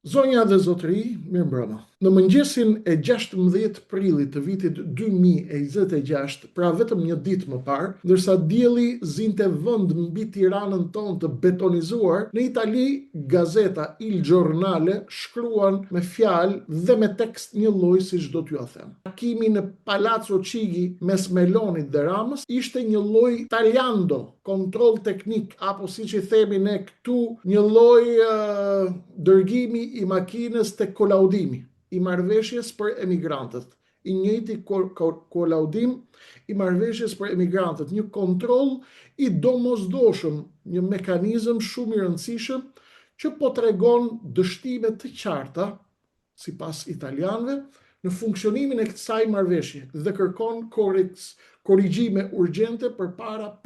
Zonja dhe zotëri, mirë mbrëma. Në mëngjesin e 16 prillit të vitit 2026, pra vetëm një ditë më parë, ndërsa dielli zinte vend mbi Tiranën tonë të betonizuar, në Itali gazeta Il Giornale shkruan me fjalë dhe me tekst një lloj siç do t'ju a them. Takimi në Palazzo Chigi mes Melonit dhe Ramës ishte një lloj tagliando, kontroll teknik, apo siç i themi ne këtu, një lloj dërgimi i makinës të kolaudimi, i marrëveshjes për emigrantët, i njëjti kolaudim i marrëveshjes për emigrantët, një kontroll i domosdoshëm, një mekanizëm shumë i rëndësishëm që po tregon dështime të qarta, sipas italianëve, në funksionimin e kësaj marrëveshje dhe kërkon korrigjime urgjente përpara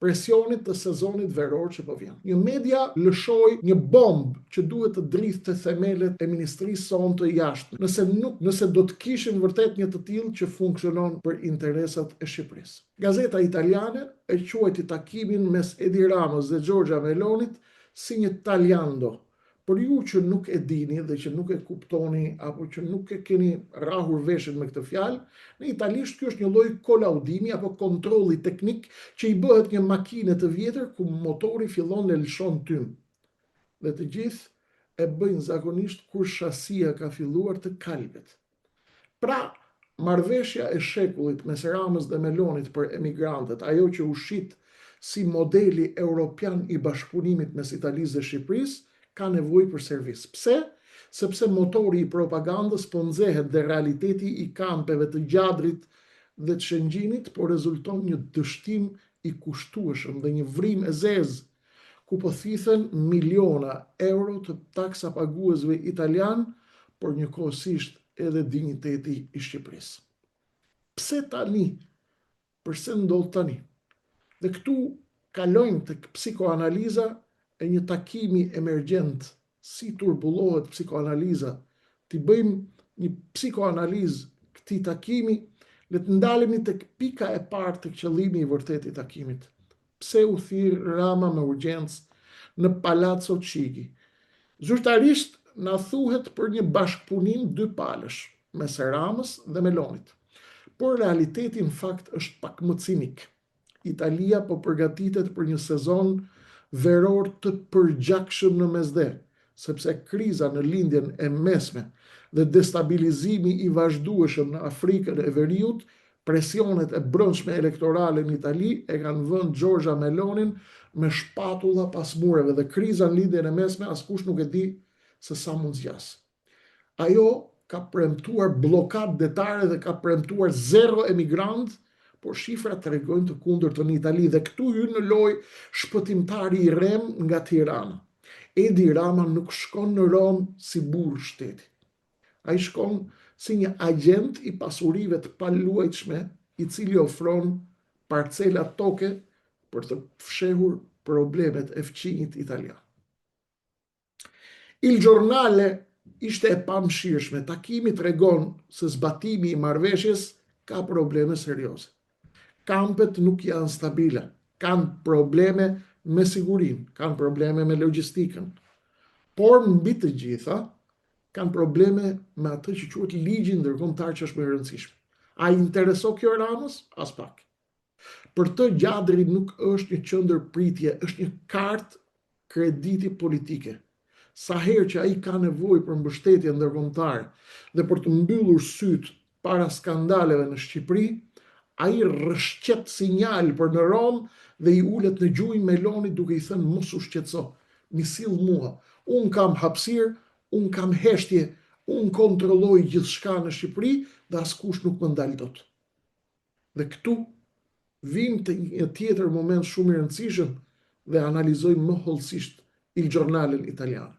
presionit të sezonit veror që po vjen. Një media lëshoi një bombë që duhet të dridhte themelet e Ministrisë sonë të jashtme, nëse do të kishin vërtet një të tillë që funksionon për interesat e Shqipërisë. Gazeta italiane e quajti takimin mes Edi Ramës dhe Giorgia Melonit si një tagliando. Por ju që nuk e dini dhe që nuk e kuptoni apo që nuk e keni rrahur veshin me këtë fjalë, në italisht kjo është një lloj kolaudimi apo kontrolli teknik që i bëhet një makine të vjetër ku motori fillon dhe lëshon tym. Dhe të gjithë e bëjnë zakonisht kur shasia ka filluar të kalbet. Pra, marrëveshja e shekullit mes Ramës dhe Melonit për emigrantët, ajo që u shit si modeli europian i bashkëpunimit mes Italisë dhe Shqipërisë, ka nevojë për servis. Pse? Sepse motori i propagandës po nxehet dhe realiteti i kampeve të Gjadrit dhe të Shëngjinit po rezulton një dështim i kushtueshëm dhe një vrim e zezë, ku po thithen miliona euro të taksa paguesve italian, por njëkohësisht edhe dinjiteti i Shqipërisë. Pse tani? Përse ndodh tani? Dhe këtu kalojmë tek psikoanaliza e një takimi emergjent, si turbullohet psikoanaliza, t'i bëjmë një psikoanalizë këtij takimi, le të ndalemi tek pika e parë të qëllimi i vërtet i takimit. Pse u thirr Rama me urgjencë në Palazzo Chigi? Zyrtarisht na thuhet për një bashkëpunim dy palësh, mes Ramës dhe Melonit. Por realiteti në fakt është pak më cinik. Italia po përgatitet për një sezon veror të përgjakshëm në mesdhe, sepse kriza në lindjen e mesme dhe destabilizimi i vazhdueshëm në Afrikën e Veriut, presionet e brendshme elektorale në Itali e kanë vënë Giorgia Melonin me shpatulla pas mureve dhe kriza në lindjen e mesme askush nuk e di se sa mund zgjas. Ajo ka premtuar bllokat detare dhe ka premtuar zero emigrant, por shifrat tregojnë të kundërtën në Itali dhe këtu hyn në lojë shpëtimtari i Rem nga Tirana. Edi Rama nuk shkon në Rom si burr shteti. Ai shkon si një agent i pasurive të paluajtshme, i cili ofron parcela toke për të fshehur problemet e fqinjit italian. Il Giornale ishte e pamshirshme. Takimi tregon se zbatimi i marrëveshjes ka probleme serioze. Kampet nuk janë stabile, kanë probleme me sigurinë, kanë probleme me logjistikën, por mbi të gjitha kanë probleme me atë që quhet ligji ndërkombëtar që është më i rëndësishëm. A i intereso kjo Ramës? As pak. Për të Gjadri nuk është një qendër pritje, është një kartë krediti politike. Sa herë që ai ka nevojë për mbështetje ndërkombëtare dhe për të mbyllur syt para skandaleve në Shqipëri, ai rrëshqet sinjal për në Rom dhe i ulet në gjujmë Melonit duke i thënë mos u shqetëso, mi sill mua, unë kam hapësirë, unë kam heshtje, unë kontrolloj gjithçka në Shqipëri dhe askush nuk më ndal dot. Dhe këtu vim të një tjetër moment shumë i rëndësishëm dhe analizojmë më hollësisht Il Giornale italian.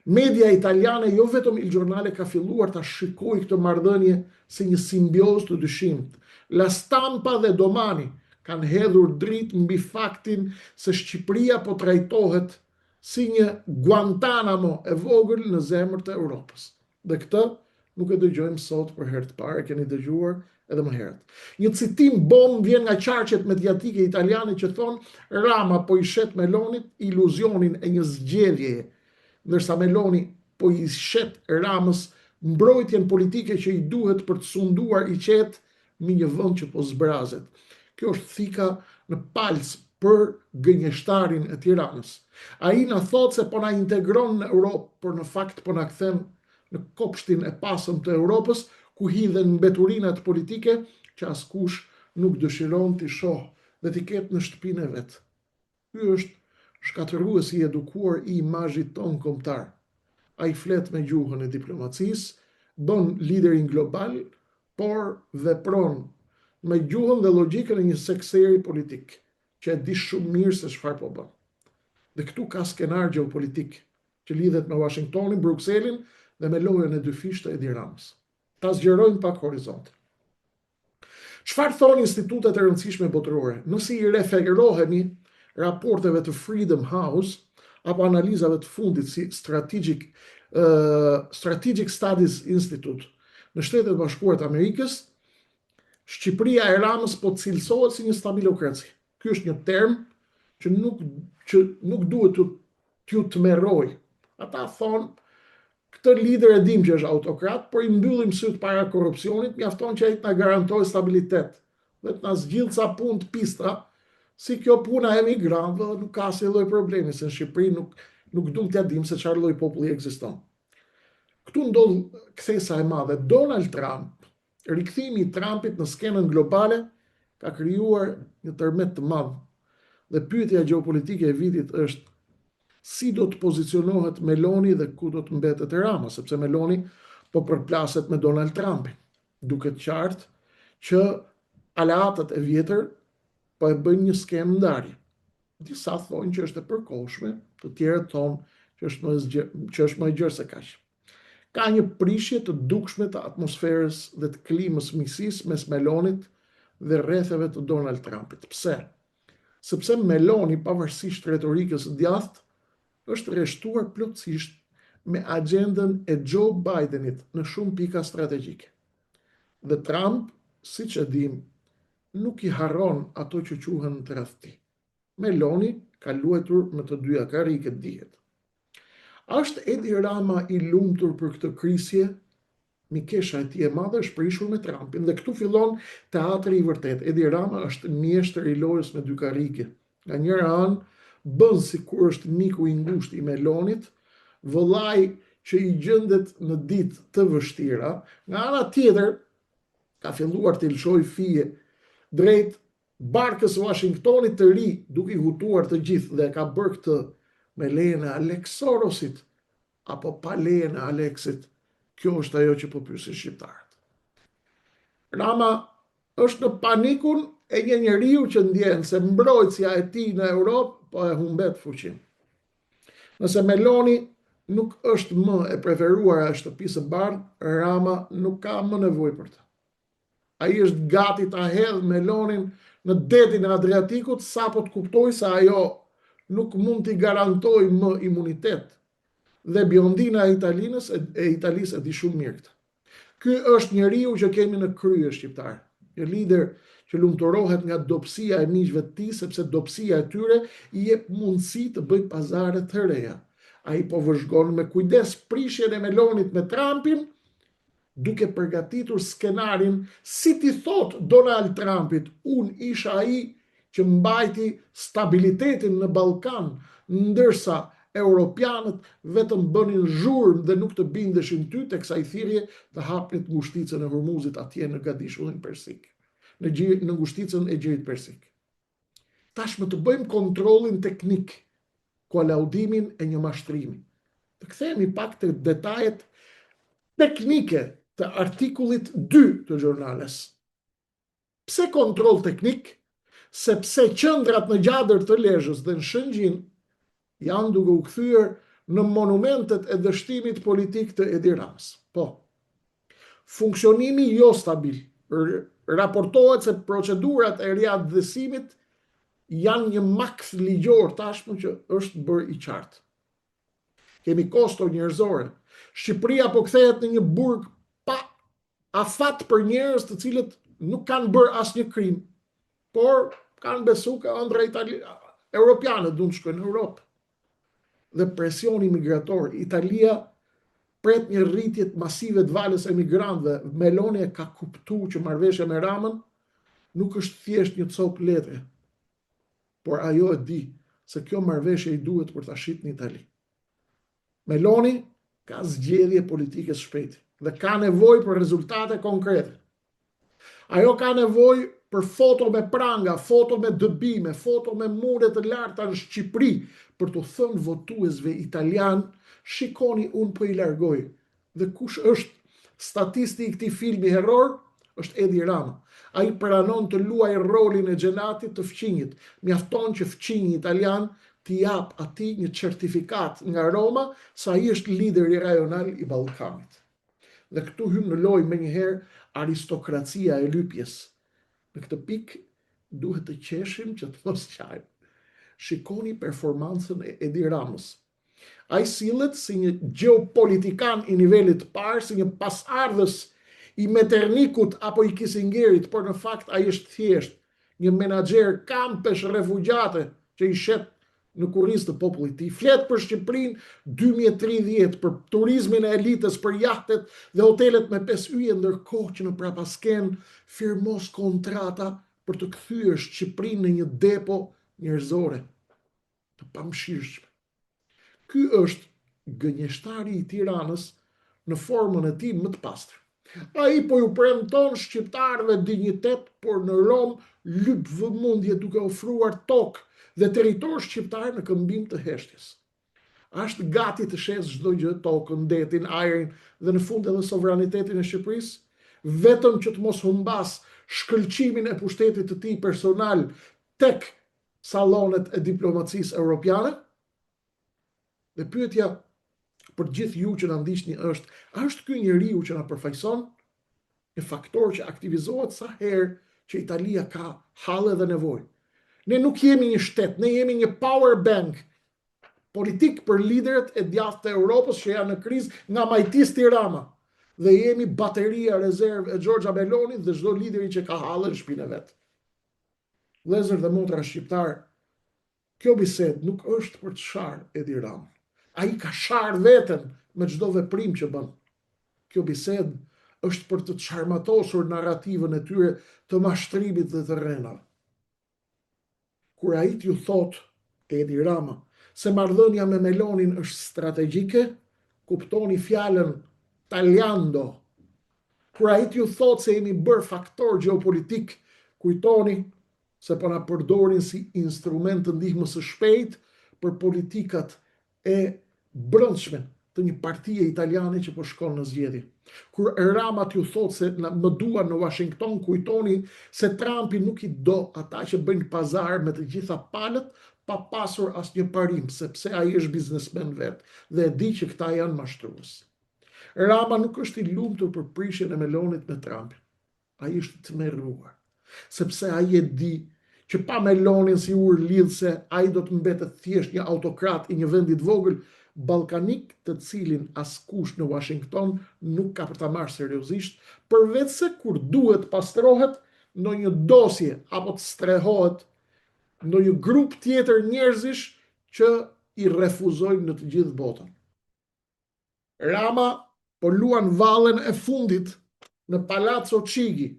Media italiane, jo vetëm Il Giornale, ka filluar ta shikojë këtë marrëdhënie si një simbiozë të dyshimit. La Stampa dhe Domani kanë hedhur dritë mbi faktin se Shqipëria po trajtohet si një Guantanamo e vogël në zemër të Europës. Dhe këtë nuk e dëgjojmë sot për herë të parë, keni dëgjuar edhe më herët. Një citim bomb vjen nga qarqet mediatike italiane që thonë Rama po i shet Melonit iluzionin e një zgjedhjeje, ndërsa Meloni po i shet Ramës mbrojtjen politike që i duhet për të sunduar i qetë mi një vend që po zbrazet. Kjo është thika në palc për gënjeshtarin e Tiranës. Ai na thot se po na integron në Europë, por në fakt po na kthen në kopshtin e pasëm të Europës, ku hidhen mbeturinat politike që askush nuk dëshiron t'i shoh dhe t'i ketë në shtëpinë e vet. Ky është shkatërruesi i edukuar i imazhit ton kombëtar. Ai flet me gjuhën e diplomacisë, bën liderin global, por vepron me gjuhën dhe logjikën e një sekseri politik, që e di shumë mirë se çfarë po bën. Dhe këtu ka skenar gjeopolitik që lidhet me Washingtonin, Brukselin dhe me lojën e dy fishtë e Edi Ramës. Ta zgjerojmë pak horizontin. Çfarë thonë institutet e rëndësishme botërore? Nëse i referohemi raporteve të Freedom House apo analizave të fundit si Strategic Studies Institute në Shtetet e Bashkuara të Amerikës, Shqipëria e Ramës po cilësohet si një stabilokraci. Ky është një term që nuk duhet t'ju tmerroj. Ata thonë, këtë lider e dim që është autokrat, por i mbyllim syt para korrupsionit, mjafton që ai të na garantojë stabilitet dhe të na zgjidhë ca punë të pista, si kjo puna e emigrantëve, nuk ka asnjë lloj problemi, se në Shqipëri nuk duam t'ja dim se çfarë lloj populli ekziston. Këtu ndodh kthesa e madhe. Donald Trump, rikthimi i Trumpit në skenën globale ka krijuar një tërmet të madh. Dhe pyetja gjeopolitike e vitit është si do të pozicionohet Meloni dhe ku do të mbetet Rama, sepse Meloni po përplaset me Donald Trumpin. Duket qartë që aleatët e vjetër po e bëjnë një skemë ndarje. Disa thonë që është e përkohshme, të tjerët thonë që është më e gjerë se kaq. Ka një prishje të dukshme të atmosferës dhe të klimës miqësisë mes Melonit dhe rrethave të Donald Trumpit. Pse? Sepse Meloni, pavarësisht retorikës së djathtë, është rreshtuar plotësisht me agendën e Joe Bidenit në shumë pika strategjike. Dhe Trump, siç e dim, nuk i harron ato që quhen të rreth tij. Meloni ka luajtur me të dyja karriget, dihet. A është Edi Rama i lumtur për këtë krisje? Mikesha e tij e madhe është prishur me Trumpin dhe këtu fillon teatri i vërtet. Edi Rama është mjeshtër i lojës me dy karrige. Nga njëra anë bën sikur është miku i ngushtë i Melonit, vëllai që i gjendet në ditë të vështira. Nga ana tjetër ka filluar të lëshojë fije drejt barkës Washingtonit të ri, duke i hutuar të gjithë, dhe ka bërë këtë me lejen e Alex Sorosit apo pa lejen e Alexit. Kjo është ajo që po pyesin shqiptarët. Rama është në panikun e një njeriu që ndjen se mbrojtësia e tij në Europë po e humbet fuqinë. Nëse Meloni nuk është më e preferuara e shtëpisë së bardhë, Rama nuk ka më nevojë për të. Ai është gati ta hedhë Melonin në detin e Adriatikut sapo të kuptojë se ajo nuk mund t'i garantoj më imunitet. Dhe biondina e Italisë e di shumë mirë këtë. Ky është njeriu që kemi në krye shqiptar. Një lider që lumturohet nga dobësia e miqve të tij, sepse dobësia e tyre i jep mundësi të bëjë pazare të reja. Ai po vëzhgon me kujdes prishjen e Melonit me Trumpin, duke përgatitur skenarin si ti thot Donald Trumpit, unë isha ai që mbajti stabilitetin në Ballkan, ndërsa europianët vetëm bënin zhurmë dhe nuk të bindeshin ty, teksa i thirrje të hapnit ngushticën e Hormuzit atje në Gadishullin Persik, në ngushticën e Gjirit Persik. Tashmë të bëjmë kontrollin teknik, kolaudimin e një mashtrimi. Të kthehemi pak të detajet teknike të artikullit 2 të Xhornales. Pse kontroll teknik? Sepse qendrat në gjadër të Lezhës dhe në Shëngjin janë duke u kthyer në monumentet e dështimit politik të Edi Ramës. Po, funksionimi jo stabil. Raportohet se procedurat e riaddhësimit janë një maks ligjor tashmë që është bërë i qartë. Kemi kosto njerëzore. Shqipëria po kthehet në një burg pa afat për njerëz të cilët nuk kanë bërë asnjë krim, por kanë besu ka ëndra europiane, duan të shkojnë në Europë. Dhe presioni migrator, Italia pret një rritje masive të valës emigrantëve. Meloni e ka kuptuar që marrëveshja me Ramën nuk është thjesht një copë letre, por ajo e di se kjo marrëveshje i duhet për ta shit në Itali. Meloni ka zgjedhje politike shpejt dhe ka nevojë për rezultate konkrete. Ajo ka nevojë për foto me pranga, foto me dëbime, foto me mure të larta në Shqipëri për të thënë votuesve italian, shikoni unë po i largoj. Dhe kush është statisti i këtij filmi heror? Është Edi Rama. Ai pranon të luaj rolin e xhenatit të fqinjit. Mjafton që fqinji italian t'i jap atij një certifikat nga Roma se ai është lideri rajonal i Ballkanit. Dhe këtu hym në lojë menjëherë aristokracia e lypjes. Në këtë pikë duhet të qeshim që të mos qajmë. Shikoni performancën e Edi Ramës. Ai sillet si një geopolitikan i nivelit të parë, si një pasardhës i Metternikut apo i Kissingerit, por në fakt ai është thjesht një menaxher kampesh refugjate që i shet në kurriz të popullit të tij. Flet për Shqipërinë 2030, për turizmin e elitës, për jahtet dhe hotelet me 5 yje, ndërkohë që në prapasken firmos kontrata për të kthyer Shqipërinë në një depo njerëzore të pamshirshme. Ky është gënjeshtari i Tiranës në formën e tij më të pastër. Ai po ju premton shqiptarëve dinjitet, por në Rom lyp vëmendje duke ofruar tokë dhe territor shqiptar në këmbim të heshtjes. Është gati të shes çdo gjë, tokën, detin, ajrin dhe në fund edhe sovranitetin e Shqipërisë, vetëm që të mos humbas shkëlqimin e pushtetit të tij personal tek sallonet e diplomacisë europiane. Dhe pyetja për gjithë ju që na ndiqni është ky njeriu që na përfaqëson një faktor që aktivizohet sa herë që Italia ka halle dhe nevojë. Ne nuk jemi një shtet, ne jemi një power bank politik për liderët e djathtë të Europës që janë në krizë nga majtisti Rama. Dhe jemi bateria rezervë e Giorgia Meloni dhe çdo lideri që ka halle në shtëpinë e vet. Vëllezër dhe motra shqiptar, kjo bisedë nuk është për të sharë Edi Rama. Ai ka sharë veten me çdo veprim që bën. Kjo bisedë është për të çarmatosur narrativën e tyre të mashtrimit dhe të rrenave. Kur ai t'ju thot Edi Rama se marrëdhënia me Melonin është strategjike, kuptoni fjalën tagliando. Kur ai t'ju thot se jemi bërë faktor geopolitik, kujtoni se po na përdorin si instrument të ndihmës së shpejtë për politikat e brendshme të një partie italiane që po shkon në zgjedhje. Kur Rama t'ju thot se më duan në Washington, kujtoni se Trumpi nuk i do ata që bëjnë pazar me të gjitha palët pa pasur asnjë parim, sepse ai është biznesmen vet dhe e di që këta janë mashtrues. Rama nuk është i lumtur për prishjen e Melonit me Trumpin. Ai është i tmerruar, sepse ai e di që pa Melonin si urlidhse, ai do të mbetet thjesht një autokrat i një vendi të vogël ballkanik, të cilin askush në Washington nuk ka për ta marrë seriozisht, përveç se kur duhet pastrohet ndonjë dosje apo të strehohet ndonjë grup tjetër njerëzish që i refuzojnë në të gjithë botën. Rama po luan vallen e fundit në Palazzo Chigi.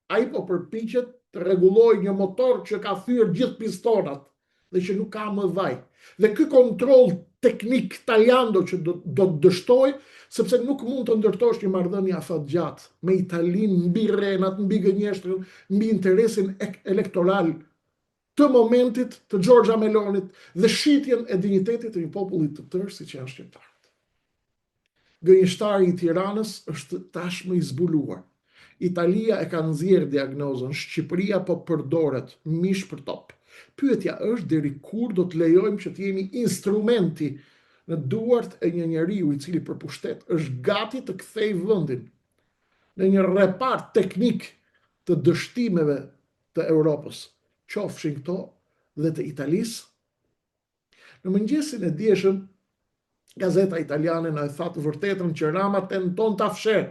Ai po përpiqet të rregullojë një motor që ka thyer gjithë pistonat dhe që nuk ka më vaj. Dhe ky kontroll teknik tagliando që do të dështoj, sepse nuk mund të ndërtosh një marrëdhënie afatgjatë me Italinë mbi rrenat, mbi gënjeshtrin, mbi interesin elektoral të momentit të Giorgia Melonit dhe shitjen e dinjitetit të një populli të tërë siç janë shqiptarët. Gënjeshtari i Tiranës është tashmë i zbuluar. Italia e ka nxjerrë diagnozën, Shqipëria po përdoret mish për top. Pyetja është deri kur do të lejojmë që të jemi instrumenti në duart e një njeriu i cili për pushtet është gati të kthejë vendin në një repart teknik të dështimeve të Europës, qofshin këto dhe të Italisë. Në mëngjesin e dieshëm, gazeta italiane na e tha të vërtetën që Rama tenton ta fshehë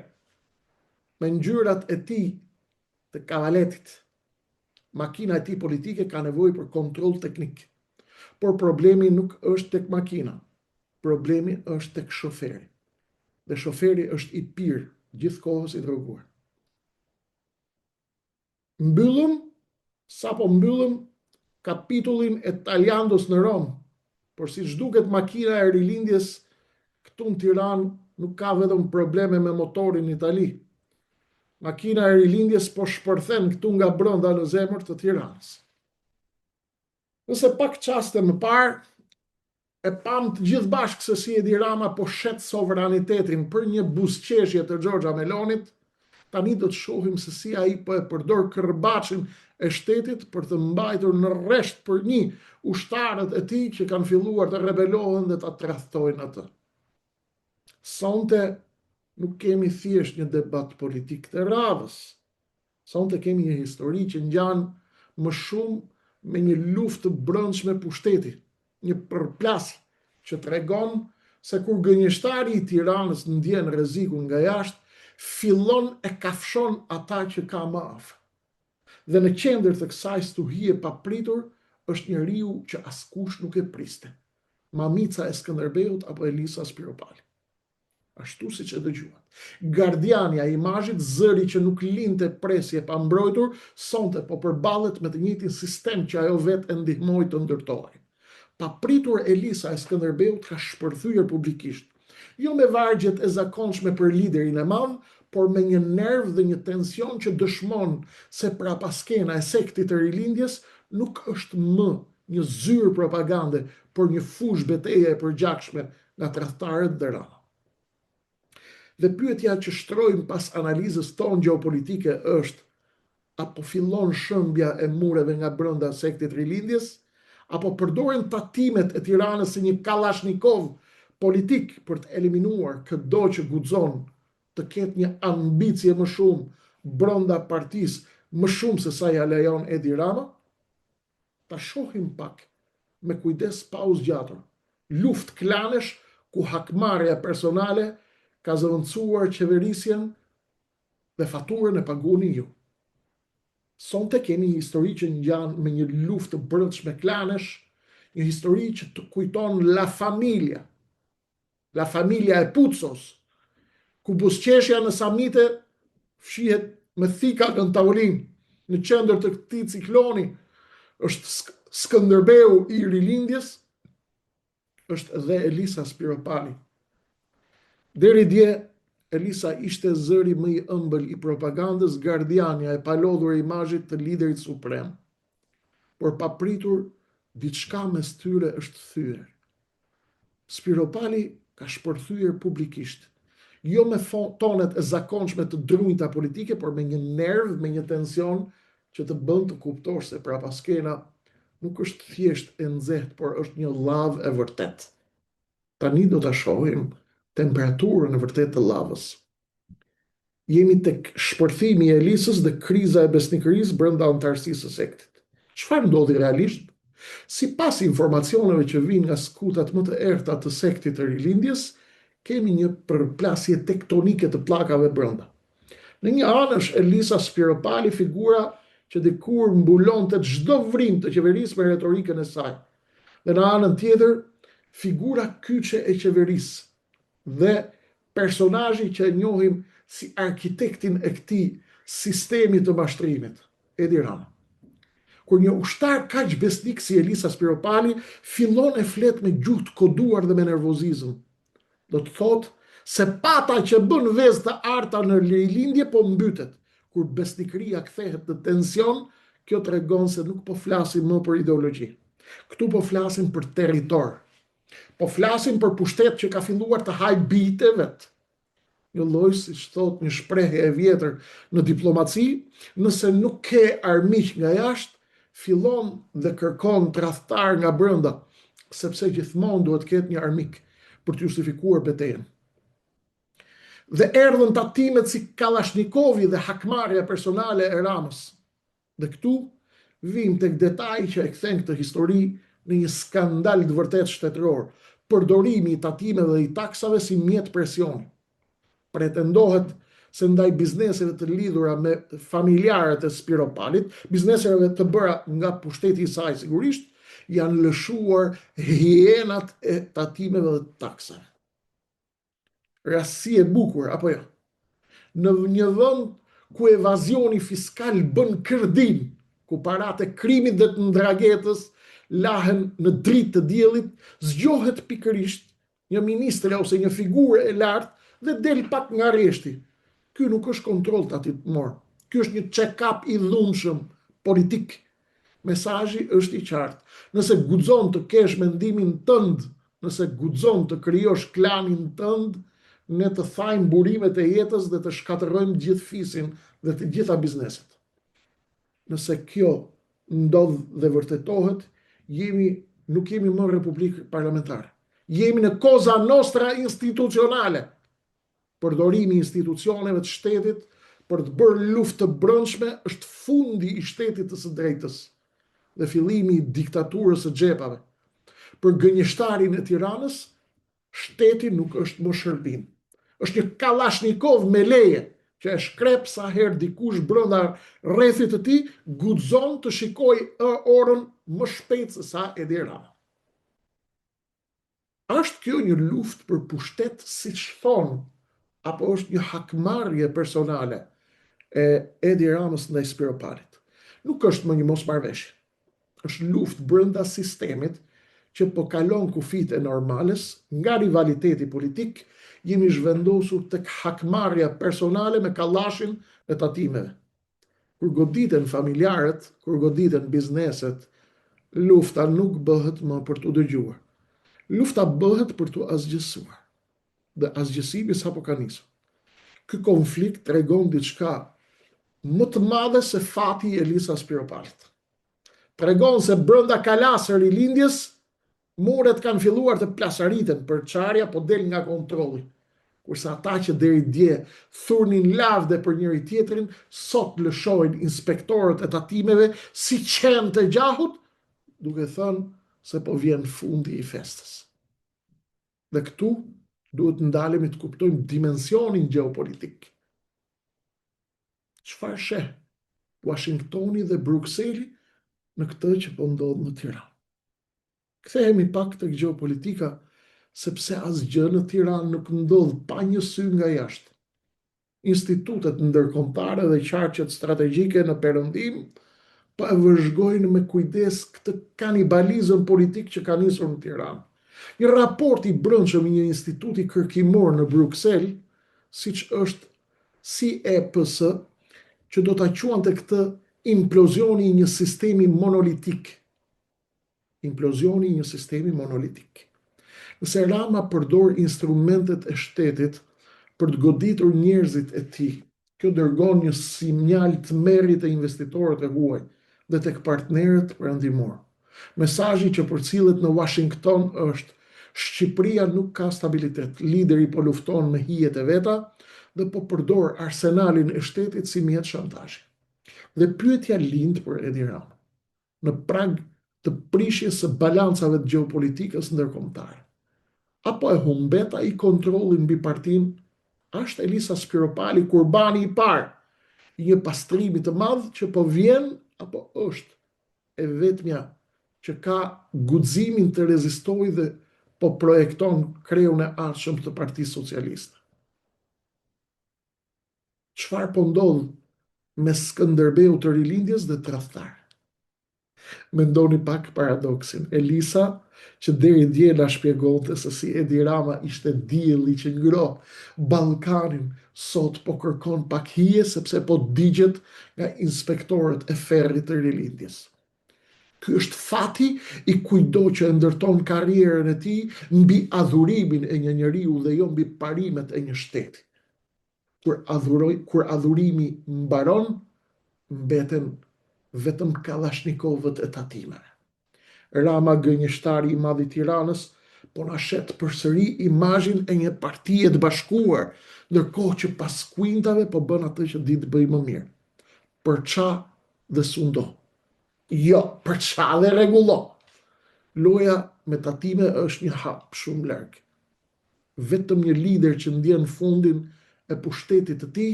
me ngjyrat e tij të kavaletit. Makina e tij politike ka nevojë për kontroll teknik. Por problemi nuk është tek makina. Problemi është tek shoferi. dhe shoferi është i pirë, gjithkohës i droguar. Mbyllëm, sapo mbyllëm kapitullin e Taliandos në Rom, por si duket makina e rilindjes këtu në Tiranë nuk ka vetëm probleme me motorin në Itali. Makina e rilindjes po shpërthen këtu nga brenda në zemër të Tiranës. Nëse pak qaste më parë, e pam të gjithë bashkë se si Edi Rama po shet sovranitetin për një buzëqeshje të Giorgia Melonit, tani do të shohim se si ai po e përdor kërbaçin e shtetit për të mbajtur në rresht për një ushtarët e tij që kanë filluar të rebelohen dhe ta tradhtojnë atë. Sonte nuk kemi thjesht një debat politik të radhës. Sonte kemi një histori që ngjan më shumë me një luftë të brendshme pushteti, një përplasje që tregon se kur gënjeshtari i Tiranës ndjen rrezikun nga jashtë, fillon e kafshon ata që ka më afër. Dhe në qendër të kësaj stuhie papritur është njeriu që askush nuk e priste. Mamica e Skënderbeut apo Elisa Spiropali. Ashtu siç e dëgjuat. Gardiani i imazhit, zëri që nuk linte presje pa mbrojtur, sonte po përballet me të njëjtin sistem që ajo vetë e ndihmoi të ndërtojë. Papritur Elisa e Skënderbeut ka shpërthyer publikisht, jo me vargjet e zakonshme për liderin e madh, por me një nerv dhe një tension që dëshmon se prapaskena e sektit të rilindjes nuk është më një zyrë propagande, por një fushë betejë e përgjakshme nga tradhtarët dhe Rama. Dhe pyetja që shtrojmë pas analizës tonë gjeopolitike është: apo fillon shëmbja e mureve nga brenda sektit rilindjes, apo përdoren tatimet e Tiranës si një Kalashnikov politik për të eliminuar çdo që guxon të ketë një ambicie më shumë brenda partisë, më shumë se sa ja lejon Edi Rama? Ta shohim pak me kujdes pa u zgjatur. Luftë klanesh ku hakmarrja personale ka zëvendësuar qeverisjen dhe faturën e paguani ju. Sonte kemi një histori që ngjan me një luftë të brendshme klanesh, një histori që të kujton La Familia e Pucos, ku buzëqeshja në Samite fshihet me thika në tavolinë. Në qendër të këtij cikloni është Skënderbeu i rilindjes, është edhe Elisa Spiropali. Deri dje, Elisa ishte zëri më i ëmbël i propagandës, gardiania e palodhur e imazhit të liderit suprem. Por papritur, diçka mes tyre është thyer. Spiropali ka shpërthyer publikisht, jo me tonet e zakonshme të drunjta politike, por me një nerv, me një tension që të bën të kuptosh se prapaskena nuk është thjesht e nxehtë, por është një llavë e vërtet. Tani do ta shohim temperaturën e vërtetë të llavës. Jemi tek shpërthimi i Elisës dhe kriza e besnikërisë brenda antarësisë së sektit. Çfarë ndodhi realisht? Sipas informacioneve që vijnë nga skutat më të errta të sektit të rilindjes, kemi një përplasje tektonike të pllakave brenda. Në një anë është Elisa Spiropali, figura që dikur mbulonte çdo vrim të qeverisë me retorikën e saj. Dhe në anën tjetër, figura kyçe e qeverisë dhe personazhi që e njohim si arkitektin e këtij sistemi të mashtrimit, Edi Rama. Kur një ushtar kaq besnik si Elisa Spiropali fillon e flet me gjuhë të koduar dhe me nervozizëm, do të thotë se pata që bën vezë të arta në rilindje po mbytet. Kur besnikëria kthehet në tension, kjo tregon se nuk po flasim më për ideologji. Këtu po flasim për territor. Po flasim për pushtet që ka filluar të haj bijtë vet. Një lloj, siç thot një shprehje e vjetër në diplomaci, nëse nuk ke armiq nga jashtë, fillon dhe kërkon tradhtar nga brenda, sepse gjithmonë duhet të ketë një armik për të justifikuar betejën. Dhe erdhën tatimet si Kalashnikov dhe hakmarrja personale e Ramës. Dhe këtu vim tek detaj që e kthen këtë histori në një skandal të vërtet shtetëror, përdorimi i tatimeve dhe i taksave si mjet presioni. Pretendohet se ndaj bizneseve të lidhura me familjarët e Spiropalit, bizneseve të bëra nga pushteti i saj sigurisht, janë lëshuar hienat e tatimeve dhe taksave. Rasti e bukur, apo jo? Në një vend ku evazioni fiskal bën kërdin, ku parat e krimit dhe të ndragetës lahen në dritë të diellit, zgjohet pikërisht një ministre ose një figurë e lartë dhe del pak nga rreshti. Ky nuk është kontroll tatimor. Ky është një check-up i dhunshëm politik. Mesazhi është i qartë. Nëse guxon të kesh mendimin tënd, nëse guxon të krijosh klanin tënd, ne të thajmë burimet e jetës dhe të shkatërrojmë gjithë fisin dhe të gjitha bizneset. Nëse kjo ndodh dhe vërtetohet, nuk jemi më republikë parlamentare. Jemi në koza nostra institucionale. Përdorimi i institucioneve të shtetit për të bërë luftë të brendshme është fundi i shtetit të së drejtës dhe fillimi i diktaturës së xhepave. Për gënjeshtarin e Tiranës, shteti nuk është më shërbim. Është një kalashnikov me leje që e shkrep sa herë dikush brenda rrethit të tij guxon të shikojë orën më shpejt se sa Edi Rama. Është kjo një luftë për pushtet siç thonë, apo është një hakmarrje personale e Edi Ramës ndaj Spiropalit? Nuk është më një mosmarrveshje. Është luftë brenda sistemit që po kalon kufit e normales, nga rivaliteti politik, jemi zhvendosur tek hakmarrja personale me kallashin e tatimeve. Kur goditen familjarët, kur goditen bizneset, lufta nuk bëhet më për t'u dëgjuar. Lufta bëhet për t'u asgjësuar. Dhe asgjësimi sapo ka nisur. Ky konflikt tregon diçka më të madhe se fati i Elisas Spiropalit. Tregon se brenda kalasë rilindjes muret kanë filluar të plasariten për çarja po del nga kontrolli. Kurse ata që deri dje thurnin lavde për njëri tjetrin, sot lëshojnë inspektorët e tatimeve si qenë të gjahut, duke thënë se po vjen fundi i festës. Dhe këtu duhet ndalemi të kuptojmë dimensionin gjeopolitik. Çfarë sheh Washingtoni dhe Brukseli në këtë që po ndodh në Tiranë? Kthehemi pak tek gjeopolitika, sepse asgjë në Tiranë nuk ndodh pa një sy nga jashtë. Institutet ndërkombëtare dhe qarqet strategjike në perëndim po e vëzhgojnë me kujdes këtë kanibalizëm politik që ka nisur në Tiranë. Një raport i brendshëm i një instituti kërkimor në Bruksel, siç është CEPS, që do ta quante këtë implozioni i një sistemi monolitik. Implozioni i një sistemi monolitik. Nëse Rama përdor instrumentet e shtetit për të goditur njerëzit e tij, kjo dërgon një sinjal të merrit te investitorët e huaj dhe tek partnerët perëndimor. Mesazhi që përcillet në Washington është: Shqipëria nuk ka stabilitet, lideri po lufton me hijet e veta dhe po përdor arsenalin e shtetit si mjet shantazhi. Dhe pyetja lind për Edi Rama, në prag të prishjes së balancave të gjeopolitikës ndërkombëtare. Apo e humbet ai kontrollin mbi partinë? Është Elisa Spiropali kurbani i parë i një pastrimi të madh që po vjen, apo është e vetmja që ka guximin të rezistojë dhe po projekton kreun e ardhshëm të Partisë Socialiste? Çfarë po ndodh me Skënderbeu të rilindjes dhe tradhtar? Mendoni pak paradoksin. Elisa, që deri dje na shpjegonte se si Edi Rama ishte dielli që ngroh Ballkanin, sot po kërkon pak hije sepse po digjet nga inspektorët e ferrit të rilindjes. Ky është fati i kujdo që e ndërton karrierën e tij mbi adhurimin e një njeriu dhe jo mbi parimet e një shteti. Kur adhurimi mbaron, mbeten vetëm kalashnikovët e tatimeve. Rama, gënjeshtari i madh i Tiranës, po na shet përsëri imazhin e një partie të bashkuar, ndërkohë që pas kuintave po bën atë që di të bëj më mirë. Përça dhe sundo. Jo, përça dhe rregullo. Loja me tatime është një hap shumë larg. Vetëm një lider që ndjen fundin e pushtetit të tij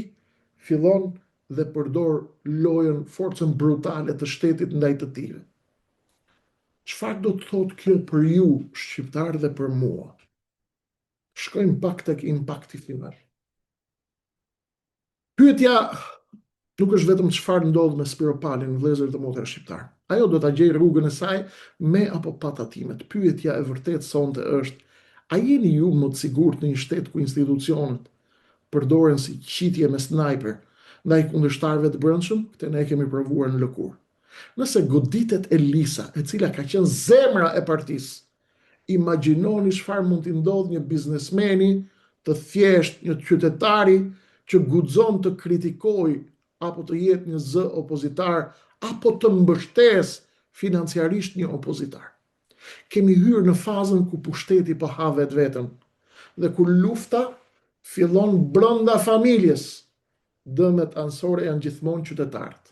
fillon dhe përdor lojën, forcën brutale të shtetit ndaj të tijve. Çfarë do të thotë kjo për ju, shqiptar, dhe për mua? Shkojmë pak tek impakti final. Pyetja nuk është vetëm çfarë ndodh me Spiropalin, vëllezër dhe motra shqiptar. Ajo do ta gjejë rrugën e saj me apo pa tatimet. Pyetja e vërtetë sonte është: a jeni ju më të sigurt në një shtet ku institucionet përdoren si qitje me snajper ndaj kundërshtarëve të brendshëm? Këtë ne kemi provuar në lëkurë. Nëse goditet Elisa, e cila ka qenë zemra e partisë, imagjinoni çfarë mund t'i ndodh një biznesmeni të thjesht, një qytetari që guxon të kritikoj apo të jetë një zë opozitar apo të mbështes financiarisht një opozitar. Kemi hyrë në fazën ku pushteti po ha vetveten dhe ku lufta fillon brenda familjes. Dëmet anësore janë gjithmonë qytetarët.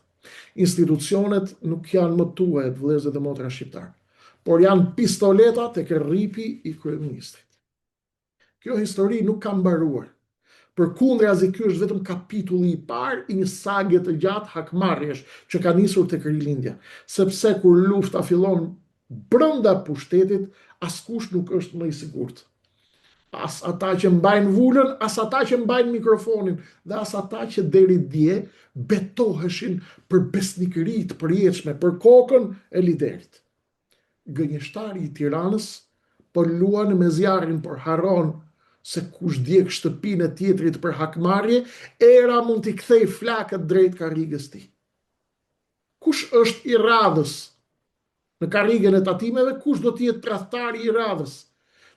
Institucionet nuk janë më tuajt, vëllezër dhe motra shqiptar, por janë pistoleta tek rripi i kryeministrit. Kjo histori nuk ka mbaruar. Përkundrazi, ky është vetëm kapitulli i parë i një sage të gjatë hakmarrjesh që ka nisur tek rilindja, sepse kur lufta fillon brenda pushtetit, askush nuk është më i sigurt. As ata që mbajnë vulën, as ata që mbajnë mikrofonin, dhe as ata që deri dje betoheshin për besnikëri të përjetshme, për kokën e liderit. Gënjeshtari i Tiranës po luan me zjarrin, por harron se kush djeg shtëpinë e tjetrit për hakmarrje, era mund t'i kthej flakët drejt karrigës tij. Kush është i radhës në karrigën e tatimeve? Kush do t'jetë tradhtari i radhës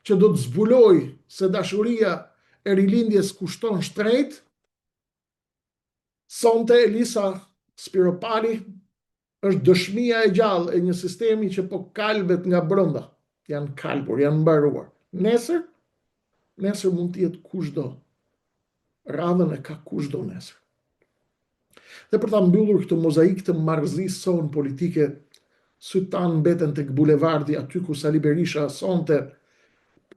që do të zbuloj se dashuria e rilindjes kushton shtrejt? Sonte Elisa Spiropali është dëshmia e gjallë e një sistemi që po kalbet nga brenda. Janë kalbur, janë mbaruar. Nesër mund të jetë kushdo. Radhën e ka kushdo nesër. Dhe për ta mbyllur këtë mozaik të marrëzisë son politike, syt tanë mbeten tek bulevardi aty ku Sali Berisha sonte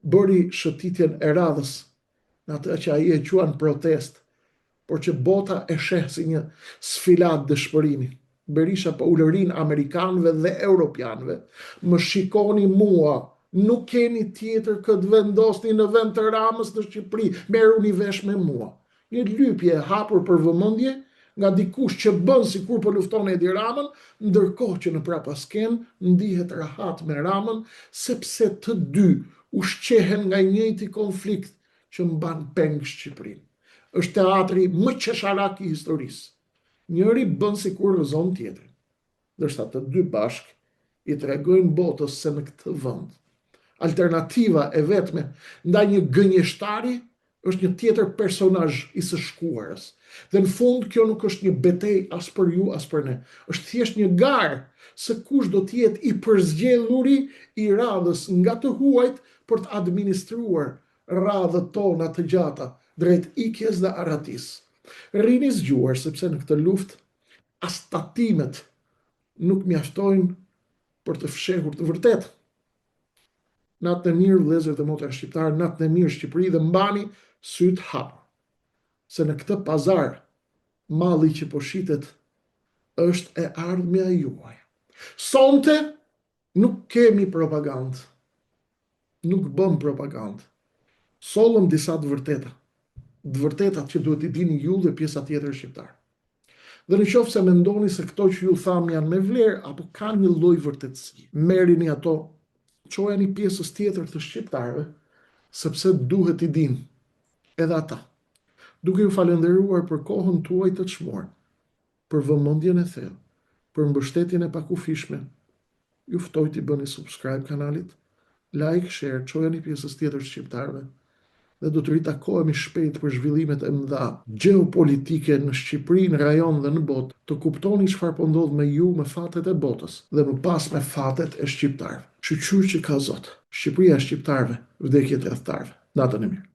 bëri shëtitjen e radhës në atë që ai e quan protest, por që bota e sheh si një sfilat dëshpërimi. Berisha po ulërin amerikanëve dhe europianëve: më shikoni mua, nuk keni tjetër këtë vendosni në vend të Ramës në Shqipëri, merruni vesh me mua. Një lypje e hapur për vëmendje nga dikush që bën sikur po lufton Edi Ramën, ndërkohë që në prapasken ndihet rahat me Ramën, sepse të dy ushqehen nga njëjti konflikt që mban peng Shqipërinë. Është teatri më qesharak i historisë. Njëri bën sikur rrëzon tjetrin, ndërsa të dy bashk i tregojnë botës se në këtë vend alternativa e vetme ndaj një gënjeshtari është një tjetër personazh i së shkuarës. Dhe në fund kjo nuk është një betejë as për ju as për ne. Është thjesht një garë se kush do të jetë i përzgjedhuri i radhës nga të huajt për të administruar radhët tona të gjata drejt ikjes dhe arratisë. Rini zgjuar, sepse në këtë luftë as tatimet nuk mjaftojnë për të fshehur të vërtetë. Natën e mirë, vëllezër dhe motra shqiptar, natën e mirë Shqipëri, dhe mbani syt hapur, se në këtë pazar malli që po shitet është e ardhmja juaj. Sonte nuk kemi propagandë, nuk bëm propagandë. Sollëm disa të vërtetat që duhet i dini ju dhe pjesa tjetër shqiptar. Dhe në qoftë se mendoni se këto që ju tham janë me vlerë apo kanë një lloj vërtetësi, merrini ato, çojeni pjesës tjetër të shqiptarëve, sepse duhet i dinë edhe ata. Duke ju falendëruar për kohën tuaj të çmuar, për vëmendjen e thellë, për mbështetjen e pakufishme, ju ftoj t'i bëni subscribe kanalit, like, share, çojeni pjesës tjetër të shqiptarëve, dhe do të ritakohemi shpejt për zhvillimet e mëdha gjeopolitike në Shqipëri, në rajon dhe në botë, të kuptoni çfarë po ndodh me ju, me fatet e botës dhe më pas me fatet e shqiptarëve. Shqyqyr që ka Zot. Shqipëria e shqiptarëve, vdekje të tradhtarëve. Natën e mirë.